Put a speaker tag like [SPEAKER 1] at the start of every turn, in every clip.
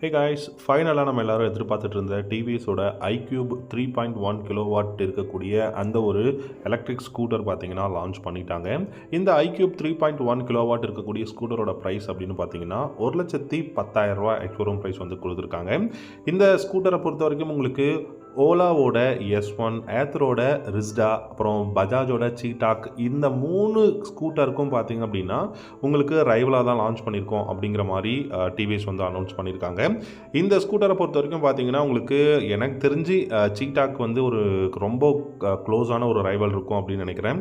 [SPEAKER 1] Hey guys, ஃபைனலாக நம்ம எல்லாரும் எதிர்பார்த்துட்டு இருந்த டிவிஎஸோட iQube 3.1 கிலோவாட் இருக்கக்கூடிய அந்த ஒரு எலக்ட்ரிக் ஸ்கூட்டர் பார்த்தீங்கன்னா லான்ச் பண்ணிட்டாங்க. இந்த iQube 3.1 கிலோவாட் இருக்கக்கூடிய ஸ்கூட்டரோட ப்ரைஸ் அப்படின்னு பார்த்தீங்கன்னா 1,10,000 எக்ஸ்ஷோரூம் ப்ரைஸ் வந்து கொடுத்துருக்காங்க. இந்த ஸ்கூட்டரை பொறுத்த வரைக்கும் உங்களுக்கு ஓலாவோட S1, ஏத்தரோட ரிஸ்டா, அப்புறம் பஜாஜோட சீட்டாக், இந்த 3 ஸ்கூட்டருக்கும் பார்த்தீங்க அப்படின்னா உங்களுக்கு ரைவலாக தான் லான்ச் பண்ணியிருக்கோம் அப்படிங்கிற மாதிரி டிவிஎஸ் வந்து அனௌன்ஸ் பண்ணியிருக்காங்க. இந்த ஸ்கூட்டரை பொறுத்த வரைக்கும் பார்த்தீங்கன்னா உங்களுக்கு எனக்கு தெரிஞ்சு சீட்டாக் வந்து ஒரு ரொம்ப க்ளோஸான ஒரு ரைவல் இருக்கும் அப்படின்னு நினைக்கிறேன்.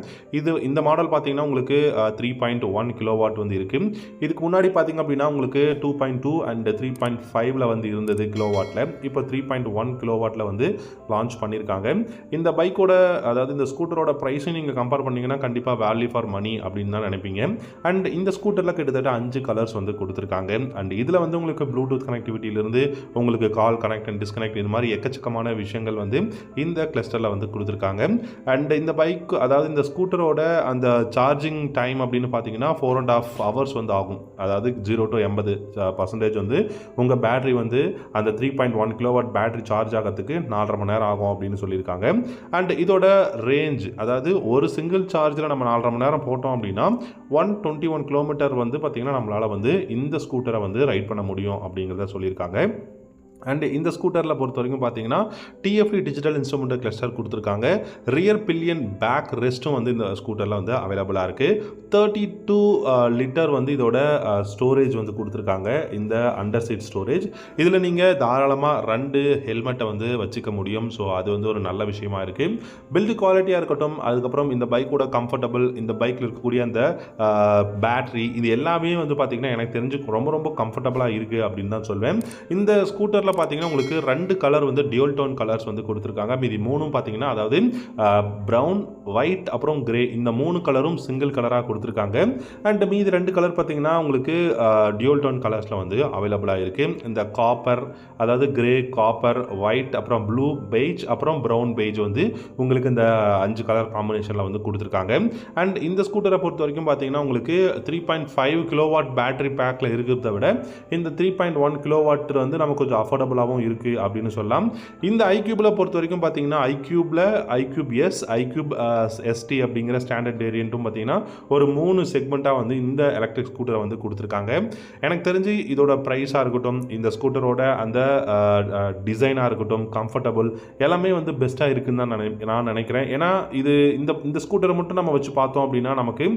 [SPEAKER 1] இந்த மாடல் பார்த்தீங்கன்னா உங்களுக்கு 3.1 கிலோவாட் வந்து இருக்குது. இதுக்கு முன்னாடி பார்த்தீங்க அப்படின்னா உங்களுக்கு 2.2 அண்ட் 3.5 வந்து இருந்தது கிலோவாட்டில். இப்போ 3.1 கிலோவாட்டில் வந்து லான்ச் பண்ணியிருக்காங்க. இந்த பைக்கோட அதாவது இந்த ஸ்கூட்டரோட ப்ரைஸையும் நீங்கள் கம்பேர் பண்ணிங்கன்னா கண்டிப்பாக வேல்யூ ஃபார் மணி அப்படின்னு தான் நினைப்பீங்க. அண்ட் இந்த ஸ்கூட்டரில் கிட்டத்தட்ட 5 கலர்ஸ் வந்து கொடுத்துருக்காங்க. அண்ட் இதில் வந்து உங்களுக்கு ப்ளூடூத் கனெக்டிவிட்டியிலிருந்து உங்களுக்கு கால் கனெக்ட் அண்ட் டிஸ்கனெக்ட் இது மாதிரி எக்கச்சக்கமான விஷயங்கள் வந்து இந்த கிளஸ்டரில் வந்து கொடுத்துருக்காங்க. அண்ட் இந்த பைக் அதாவது இந்த ஸ்கூட்டரோட அந்த சார்ஜிங் டைம் அப்படின்னு பார்த்தீங்கன்னா 4.5 ஹவர்ஸ் வந்து ஆகும். அதாவது 0 to 80% வந்து உங்கள் பேட்டரி வந்து அந்த 3.1 கிலோவாட் பேட்டரி சார்ஜ் ஆகிறதுக்கு 4.5 மணி நேரம் ஆகும் அப்படின்னு சொல்லியிருக்காங்க. அண்ட் இதோட ரேஞ்ச் அதாவது ஒரு சிங்கிள் சார்ஜில் நம்ம 4.5 மணி நேரம் போட்டோம் அப்படின்னா 121 கிலோமீட்டர் வந்து பார்த்தீங்கன்னா நம்மளால் வந்து இந்த ஸ்கூட்டரை வந்து ரைட் பண்ண முடியும் அப்படிங்கிறத சொல்லியிருக்காங்க. அண்ட் இந்த ஸ்கூட்டரில் பொறுத்த வரைக்கும் பார்த்தீங்கன்னா TFT டிஜிட்டல் இன்ஸ்ட்ருமெண்ட் கிளஸ்டர் கொடுத்துருக்காங்க. ரியர் பில்லியன் பேக் ரெஸ்ட்டும் வந்து இந்த ஸ்கூட்டரில் வந்து அவைலபிளாக இருக்குது. 32 லிட்டர் வந்து இதோட ஸ்டோரேஜ் வந்து கொடுத்துருக்காங்க, இந்த அண்டர் சீட் ஸ்டோரேஜ். இதில் நீங்கள் தாராளமாக 2 ஹெல்மெட்டை வந்து வச்சுக்க முடியும். ஸோ அது வந்து ஒரு நல்ல விஷயமா இருக்குது. பில்டு குவாலிட்டியாக இருக்கட்டும், அதுக்கப்புறம் இந்த பைக்கோட கம்ஃபர்டபுள், இந்த பைக்கில் இருக்கக்கூடிய அந்த பேட்ரி, இது எல்லாமே வந்து பார்த்திங்கன்னா எனக்கு தெரிஞ்சு ரொம்ப ரொம்ப கம்ஃபர்டபுளாக இருக்குது அப்படின்னு தான் சொல்வேன். இந்த ஸ்கூட்டரில் பார்த்தீங்கன்னா உங்களுக்கு 2 கலர் வந்து டியூல் டோன் கலர்ஸ் வந்து கொடுத்துருக்காங்க. மீதி 3ம் பார்த்தீங்கன்னா அதாவது ப்ரௌன், ஒயிட், அப்புறம் கிரே, இந்த 3 கலரும் சிங்கிள் கலராக கொடுத்துருக்காங்க. அண்ட் மீதி 2 கலர் பார்த்தீங்கன்னா உங்களுக்கு டியூல் டோன் கலர்ஸில் வந்து அவைலபிளாக இருக்குது. இந்த காப்பர் அதாவது கிரே, காப்பர், ஒயிட், அப்புறம் ப்ளூ, பெய்ஜ், அப்புறம் ப்ரௌன் பெய்ஜ் வந்து உங்களுக்கு இந்த 5 கலர் காம்பினேஷனில் வந்து கொடுத்துருக்காங்க. அண்ட் இந்த ஸ்கூட்டரை பொறுத்த வரைக்கும் பார்த்தீங்கன்னா உங்களுக்கு 3.5 கிலோவாட் பேட்டரி பேக்கில் இருக்கிறத விட இந்த 3.1 கிலோவாட் வந்து நமக்கு கொஞ்சம் அஃபோர்டபுளாகவும் இருக்குது அப்படின்னு சொல்லலாம். இந்த iQubeல பொறுத்த வரைக்கும் பார்த்தீங்கன்னா iQube S, iQube ST அப்படிங்கிற ஸ்டாண்டர்ட் வேரியண்ட்டும் பார்த்தீங்கன்னா ஒரு 3 செக்மெண்ட்டாக வந்து இந்த எலக்ட்ரிக் ஸ்கூட்டரை வந்து கொடுத்துருக்காங்க. எனக்கு தெரிஞ்சு இதோட ப்ரைஸாக இருக்கட்டும், இந்த ஸ்கூட்டரோட அந்த டிசைனாக இருக்கட்டும், கம்ஃபர்டபுள் எல்லாமே வந்து பெஸ்ட்டாக இருக்குன்னு தான் நான் நினைக்கிறேன். ஏன்னா இந்த ஸ்கூட்டரை மட்டும் நம்ம வச்சு பார்த்தோம் அப்படின்னா நமக்கு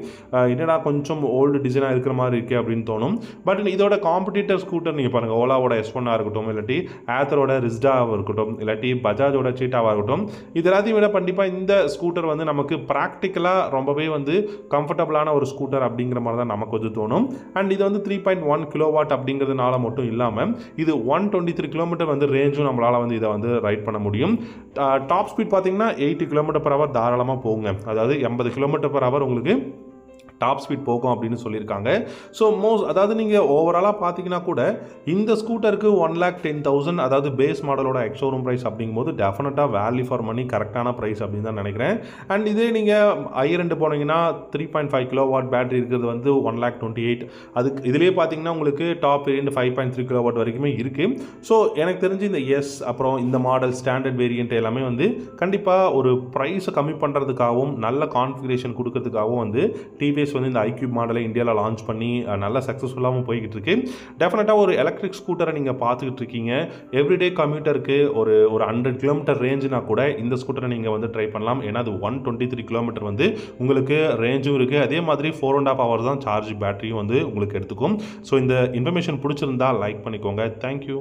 [SPEAKER 1] என்னடா கொஞ்சம் ஓல்டு டிசைனாக இருக்கிற மாதிரி இருக்குது அப்படின்னு தோணும். பட் இதோட காம்படிட்டர் ஸ்கூட்டர் நீங்கள் பாருங்கள், ஓலாவோட S1 இருக்கட்டும், இல்லாட்டி ஏத்தரோட ரிஸ்டாவாக இருக்கட்டும், இல்லாட்டி பஜாஜோட சீட்டாவாக இருக்கட்டும், இது எல்லாத்தையும் விட கண்டிப்பாக இந்த ஸ்கூட்டர் வந்து நமக்கு ப்ராக்டிக்கலாக ரொம்பவே வந்து கம்ஃபர்டபுளான ஒரு ஸ்கூட்டர் அப்படிங்கிற மாதிரி தான் நமக்கு வந்து தோணும். அண்ட் இது வந்து 3.1 கிலோவாட் அப்படிங்கிறதுனால மட்டும் இல்லாமல் இது 123 கிலோமீட்டர் வந்து ரேஞ்சும் நம்மளால் வந்து இதை வந்து ரைட் பண்ண முடியும். டாப் ஸ்பீட் பார்த்தீங்கன்னா 80 km/h தாராளமாக போகுங்க. அதாவது 80 km/h உங்களுக்கு டாப் ஸ்பீட் போகும் அப்படின்னு சொல்லியிருக்காங்க. ஸோ அதாவது நீங்கள் ஓவராலாக பார்த்தீங்கன்னா கூட இந்த ஸ்கூட்டருக்கு 1,10,000 அதாவது பேஸ் மாடலோட எக்ஸ்ஷோரூம் ப்ரைஸ் அப்படிங்கும்போது டெஃபினட்டாக வேல்யூ ஃபார் மணி கரெக்டான ப்ரைஸ் அப்படின்னு தான் நினைக்கிறேன். அண்ட் இதே நீங்கள் ஐ2 போனீங்கன்னா 3.5 கிலோவாட் பேட்டரி இருக்கிறது வந்து 1,28,000. அதுக்கு இதிலே பார்த்தீங்கன்னா உங்களுக்கு டாப் வேரியண்ட் 5.3 கிலோவாட் வரைக்குமே இருக்குது. ஸோ எனக்கு தெரிஞ்சு இந்த அப்புறம் இந்த மாடல் ஸ்டாண்டர்ட் வேரியண்ட் எல்லாமே வந்து கண்டிப்பாக ஒரு ப்ரைஸை கம்மி பண்ணுறதுக்காகவும் நல்ல கான்ஃபிகரேஷன் கொடுக்கறதுக்காகவும் வந்து டிவிஎஸ் வந்து இந்த iQube மாடலை இந்தியாவில் லான்ச் பண்ணி நல்ல சக்ஸஸ்ஃபுல்லாகவும் போய்கிட்டு இருக்கு. டெஃபினட்டாக ஒரு எலக்ட்ரிக் ஸ்கூட்டரை நீங்கள் பார்த்துக்கிட்டு இருக்கீங்க, எவ்ரிடே கம்யூட்டருக்கு ஒரு 100 கிலோமீட்டர் ரேஞ்சுனா கூட இந்த ஸ்கூட்டரை நீங்கள் வந்து ட்ரை பண்ணலாம். ஏன்னா அது 123 கிலோமீட்டர் வந்து உங்களுக்கு ரேஞ்சும் இருக்குது. அதே மாதிரி 4.5 ஹவர்ஸ் தான் சார்ஜ் பேட்டரியும் வந்து உங்களுக்கு எடுத்துக்கும். ஸோ இந்த இன்ஃபர்மேஷன் பிடிச்சிருந்தா லைக் பண்ணிக்கோங்க. தேங்க்யூ.